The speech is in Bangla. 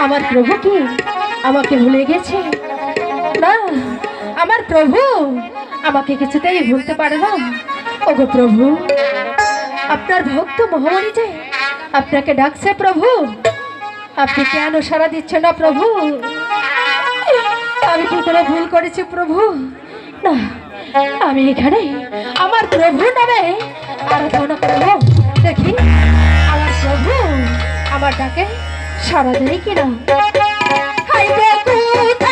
আমার প্রভু কি আমাকে ভুলে গেছে? না, আমার প্রভু আমাকে কিছুতেই ভুলতে পারে না। ওগো প্রভু, আপনার ভক্ত মহামণি যে আপনাকে ডাকছে প্রভু, আপনি কেন সাড়া দিচ্ছেন না প্রভু? আমি কি কোনো ভুল করেছি প্রভু? না, আমি এখানে আমার প্রভু নামে আরাধনা করব। দেখি আমার প্রভু আমার ডাকে সাড়া দেয় কিনা। হাই গো কোথায়